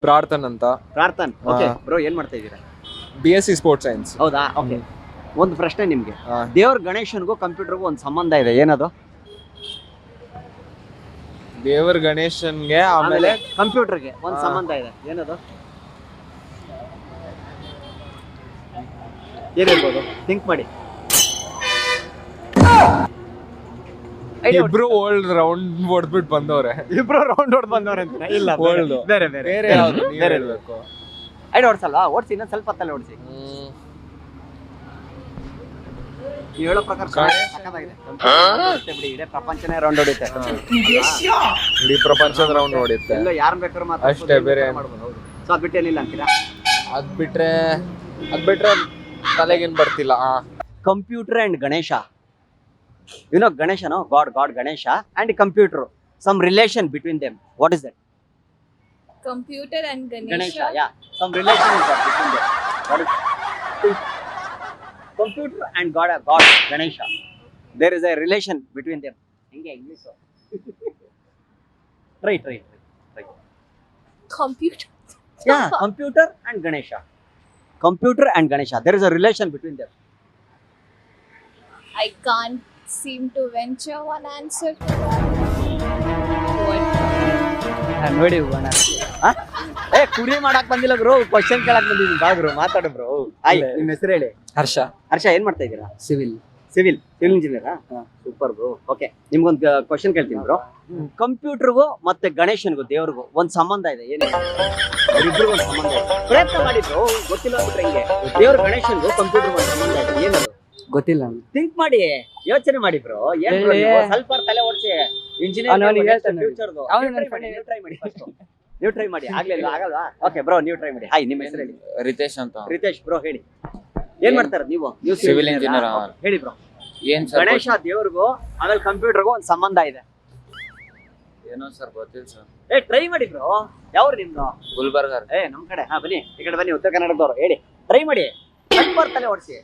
ಪ್ರಾರ್ಥನ್ ಅಂತ. Prarthan. Okay bro, ಏನ್ ಮಾಡ್ತಾ ಇದ್ದೀರಾ? BSc sports science. ಹೌದಾ? ಓಕೆ. ಒಂದು ಪ್ರಶ್ನೆ ನಿಮ್ಗೆ. ದೇವ್ರ ಗಣೇಶನ್ಗೂ ಕಂಪ್ಯೂಟರ್ಗೂ ಒಂದು ಸಂಬಂಧ ಇದೆ, ಏನದು? ದೇವರ ಗಣೇಶನ್ಗೆ ಆಮೇಲೆ ಕಂಪ್ಯೂಟರ್ಗೆ ಒಂದು ಸಂಬಂಧ ಇದೆ, ಏನದು? ಏನಿರ್ಬೋದು? ಥಿಂಕ್ ಮಾಡಿ. ಇಬ್ರು ಓಲ್ಡ್ ರೌಂಡ್ ಹೊಡೆದ್ಬಿಟ್ಟು ಬಂದವ್ರೆ. ಇಬ್ರು ರೌಂಡ್ ಹೊಡೆದ್ ಬಂದವ್ರೆ ಅಂತ? ಇಲ್ಲ, ಓಲ್ಡ್ ಬೇರೆ ಬೇರೆ ಬೇರೆ ಯಾವ್ದು ಬೇರೆ ಹೇಳ್ಬೇಕು? ಐಡಿ ಓಡಿಸಲ್ವಾ? ಓಡಿಸಿ, ಇನ್ನೊಂದು ಸ್ವಲ್ಪ ಹೊತ್ತಲ್ಲಿ ಓಡಿಸಿ. ನೀವು ಹೇಳೋ ಪ್ರಕಾರ ಸಕ್ಕತ್ತಾಗಿದೆ. ಬಿಡಿ, ಇಡೀ ಪ್ರಪಂಚನೇ ರೌಂಡ್ ಹೊಡಿತೆ. ಇಡೀ ಪ್ರಪಂಚದ ರೌಂಡ್ ಹೊಡಿಯುತ್ತೆ. ಎಲ್ಲ ಯಾರನ್ನ ಬೇಕಾದ್ರೂ ಮಾತಾಡ್ಬೋದು, ಅಷ್ಟೇ, ಬೇರೆ ಮಾಡ್ಬೋದು. ಹೌದು. ಸೊ ಅದ್ ಬಿಟ್ಟೇನಿಲ್ಲ ಅಂತೀರಾ? ಅದ್ ಬಿಟ್ರೆ ತಲೆಗೇನ್ ಬರ್ತಿಲ್ಲ. Computer and Ganesha, you know Ganesha, no god Ganesha and computer, some relation between them, what is that? Computer and Ganesha, Ganesha. yeah, some relation is there between them. What is computer and God Ganesha? There is a relation between them. English English. Try. Computer. Yeah, computer and Ganesha. Computer and Ganesha. There is a relation between them. I can't seem to venture one answer. What? ನೋಡಿ ಏ ಕುರಿ ಮಾಡಕ್ ಬಂದಿಲ್ಲ bro, question ಕೇಳಕ್ ಬಂದಿದ್ದೀನಿ. ಬಾ bro, ಮಾತಾಡು bro. ಆಯ್, ನಿಮ್ಮ ಹೆಸರು ಹೇಳಿ. ಹರ್ಷ. ಏನ್ ಮಾಡ್ತಾ ಇದ್ದೀರಾ? ಸಿವಿಲ್ ಇಂಜಿನಿಯರಾ? Super bro. ಓಕೆ, ನಿಮ್ಗೊಂದು ಕ್ವಶನ್ ಕೇಳ್ತೀನಿ ಬ್ರೋ. ಕಂಪ್ಯೂಟರ್ಗೂ ಮತ್ತೆ ಗಣೇಶನ್ಗೂ ದೇವ್ರಿಗೂ ಒಂದ್ ಸಂಬಂಧ ಇದೆ, ಏನಿದೆ? ಅವ್ರಿಬ್ರಿಗೂ ಒಂದ್ ಸಂಬಂಧ ಇದೆ. ಪ್ರಯತ್ನ ಮಾಡಿ ಬ್ರೋ, ಗೊತ್ತಿಲ್ಲ ಅಂದ್ಬಿಟ್ರೆ ಹಿಂಗೆ. ದೇವ್ರ ಗಣೇಶನ್ಗೂ ಕಂಪ್ಯೂಟರ್ ಒಂದ್ ಸಂಬಂಧ ಇದೆ, ಏನದು? ಗೊತ್ತಿಲ್ಲ. ಥಿಂಕ್ ಮಾಡಿ, ಯೋಚನೆ ಮಾಡಿ ಬ್ರೋ. ಏನ್ bro ನೀವು? ಸ್ವಲ್ಪ ತಲೆ ಓಡಿಸಿ. ನೀವು ಟ್ರೈ ಮಾಡಿ. ಆಗ್ಲಿಲ್ಲ, ಆಗಲ್ವಾ? ಓಕೆ ಬ್ರೋ, ನೀವು ಟ್ರೈ ಮಾಡಿ. ಹಾಯ್, ನಿಮ್ಮ ಹೆಸರು ಹೇಳಿ. ರಿತೇಶ್ ಅಂತ. ರಿತೇಶ್ ಬ್ರೋ, ಹೇಳಿ. ಏನ್ ಮಾಡ್ತಾರ ನೀವು? Civil engineer. ಹೇಳಿ ಬ್ರೋ. ಏನ್ ಸರ್? ಗಣೇಶ ದೇವ್ರಿಗೂ ಆಮೇಲೆ ಕಂಪ್ಯೂಟರ್ಗೂ ಒಂದ್ ಸಂಬಂಧ ಇದೆ. ಏನೋ ಸರ್ ಗೊತ್ತಿಲ್ಲ ಸರ್. ಟ್ರೈ ಮಾಡಿ ಬ್ರೋ. ಯಾವ್ರು ನಿಮ್ದು? ಗುಲ್ಬರ್ಗ. ನಮ್ ಕಡೆ. ಬನ್ನಿ, ಈ ಕಡೆ ಬನ್ನಿ, ಉತ್ತರ ಕನ್ನಡದವ್ರು. ಹೇಳಿ, ಟ್ರೈ ಮಾಡಿ. ತಲೆ ಓಡಿಸಿ.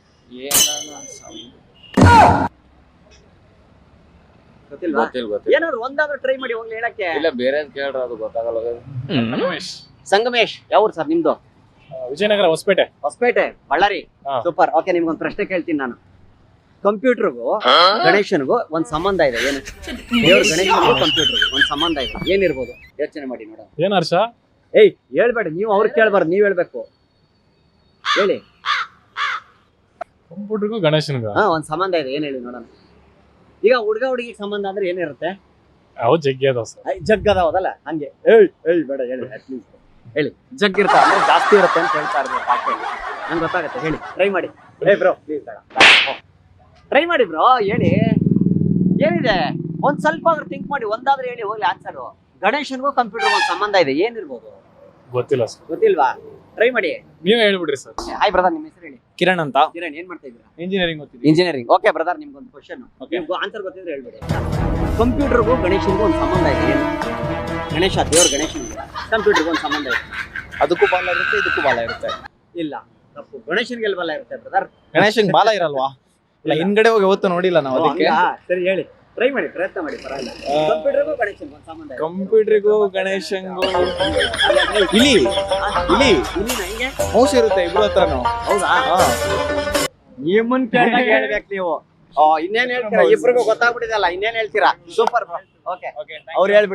ಗೊತ್ತಿಲ್ವಾ? ಗೊತ್ತಿಲ್ಲ. ಏನಾದ್ರು ಒಂದಾದ್ರೂ ಟ್ರೈ ಮಾಡಿ, ಹೋಗ್ಲಿ ಹೇಳಕ್ಕೆ. ಇಲ್ಲ, ಬೇರೆ ಕೇಳ್ರ, ಅದು ಗೊತ್ತಾಗಲ್ಲ. ಸಂಗಮೇಶ್, ಯಾವ್ರು ಸರ್ ನಿಮ್ದು? ವಿಜಯನಗರ, ಹೊಸಪೇಟೆ, ಬಳ್ಳಾರಿ. ಸೂಪರ್. ಓಕೆ, ನಿಮ್ಗೊಂದು ಪ್ರಶ್ನೆ ಕೇಳ್ತೀನಿ ನಾನು. ಕಂಪ್ಯೂಟರ್ಗೂ ಗಣೇಶನ್ಗೂ ಒಂದ್ ಸಂಬಂಧ ಇದೆ, ಏನು? ದೇವ್ರ ಗಣೇಶನ್ಗೂ ಕಂಪ್ಯೂಟರ್ಗೂ ಒಂದ್ ಸಂಬಂಧ ಇದೆ, ಏನಿರ್ಬೋದು? ಯೋಚನೆ ಮಾಡಿ ನೋಡೋಣ. ಏನ್ ಹರ್ಷ? ಹೇಳ್ಬೇಡಿ ನೀವು, ಅವ್ರು ಕೇಳ್ಬಾರ್ದು, ನೀವ್ ಹೇಳ್ಬೇಕು. ಹೇಳಿ. ಕಂಪ್ಯೂಟರ್ಗೂ ಗಣೇಶನ್ಗೂ ಒಂದ್ ಸಂಬಂಧ ಇದೆ, ಏನ್ ಹೇಳಿ ನೋಡೋಣ. ಈಗ ಹುಡುಗ ಹುಡುಗಿ ಸಂಬಂಧ ಅಂದ್ರೆ ಏನಿರುತ್ತೆ? ಅವು ಜಗ್ಗಿ ಅದಾವ ಸರ್. ಜಗ್ ಅದಾವದಲ್ಲ, ಹಂಗೆ. ಬೇಡ, ಹೇಳಿ. ಅಟ್ಲೀಸ್ಟ್ ಹೇಳಿ. ಜಗ್ ಇರ್ತಾವ ಅಂದ್ರೆ ಜಾಸ್ತಿ ಇರುತ್ತೆ ಅಂತ ಹೇಳ್ತಾ ಇರ್ಬೋದು ಭಾಷೆಯಲ್ಲಿ. ನಂಗೆ ಗೊತ್ತಾಗುತ್ತೆ, ಹೇಳಿ. ಟ್ರೈ ಮಾಡಿ. ಬ್ರೋ ಪ್ಲೀಸ್, ಬೇಡ. ಟ್ರೈ ಮಾಡಿ ಬ್ರೋ, ಹೇಳಿ. ಏನಿದೆ? ಒಂದ್ ಸ್ವಲ್ಪ ಆದ್ರೂ ಥಿಂಕ್ ಮಾಡಿ, ಒಂದಾದ್ರೂ ಹೇಳಿ, ಹೋಗ್ಲಿ ಆನ್ಸರ್. ಗಣೇಶನ್ಗೂ ಕಂಪ್ಯೂಟರ್ ಒಂದ್ ಸಂಬಂಧ ಇದೆ, ಏನಿರ್ಬೋದು? ಗೊತ್ತಿಲ್ಲ ಸರ್. ಗೊತ್ತಿಲ್ವಾ? ಟ್ರೈ ಮಾಡಿ. ನೀವೇ ಹೇಳ್ಬಿಡ್ರಿ ಸರ್. ಹಾಯ್ ಬ್ರದರ್, ನಿಮ್ಮ ಹೆಸರು ಹೇಳಿ. ಕಿರಣ್ ಅಂತ. ಕಿರಣ್, ಏನ್ ಮಾಡ್ತಾ ಇದ್ದೀರಾ? ಇಂಜಿನಿಯರಿಂಗ್ ಓದ್ತಿದ್ದೀನಿ. ಇಂಜಿನಿಯರಿಂಗ್. ಓಕೆ ಬ್ರದರ್, ನಿಮ್ಗೊಂದು ಕ್ವಶನ್. ಆನ್ಸರ್ ಗೊತ್ತಿದ್ರೆ ಹೇಳ್ಬಿಡಿ. ಕಂಪ್ಯೂಟರ್ಗೂ ಗಣೇಶನ್ಗೂ ಒಂದು ಸಂಬಂಧ ಇದೆ, ಏನು? ಗಣೇಶ, ದೇವ್ರ ಗಣೇಶನ್ಗೆ ಕಂಪ್ಯೂಟರ್ಗೂ ಒಂದು ಸಂಬಂಧ ಇದೆ. ಅದಕ್ಕೂ ಬಾಲ ಇರುತ್ತೆ, ಇದಕ್ಕೂ ಬಾಲ ಇರುತ್ತೆ. ಇಲ್ಲ, ತಪ್ಪು. ಗಣೇಶನ್ಗೆ ಬಾಲ ಇರುತ್ತೆ ಬ್ರದರ್. ಗಣೇಶನ್ ಬಾಲ ಇರಲ್ವಾ? ಇಲ್ಲ, ಹಿಂದ್ಗಡೆ ಹೋಗಿ ಯಾವತ್ತೂ ನೋಡಿಲ್ಲ ನಾವು ಅದಕ್ಕೆ. ಸರಿ, ಹೇಳಿ. ಟ್ರೈ ಮಾಡಿ, ಪ್ರಯತ್ನ ಮಾಡಿ, ಪರವಾಗಿಲ್ಲ. ಕಂಪ್ಯೂಟರ್ಗೂ ಗಣೇಶನ್ಗೂ ಒಂದು ಸಂಬಂಧ ಇದೆ. ಕಂಪ್ಯೂಟರ್ಗೂ ಗಣೇಶನ್ಗೂ ಇಲಿ ಇಲ್ಲಿನ ಹಿಂಗೆ ಮೌಸ್ ಇರುತ್ತೆ ಇಬ್ರು ಹತ್ರನು. ಹೌದಾ? ನಿಮ್ಮನ್ ಕೇಳಿದಾಗ ಹೇಳ್ಬೇಕು ನೀವು. ಇನ್ನೇನ್ ಹೇಳ್ತೀರಾ? ಇಬ್ರಿಗೂ ಗೊತ್ತಾಗ್ಬಿಟ್ಟಿದಲ್ಲ, ಇನ್ನೇನ್ ಹೇಳ್ತೀರಾ? ಸೂಪರ್. ಓಕೆ, ಅವ್ರು ಹೇಳ್ಬಿಟ್ಟು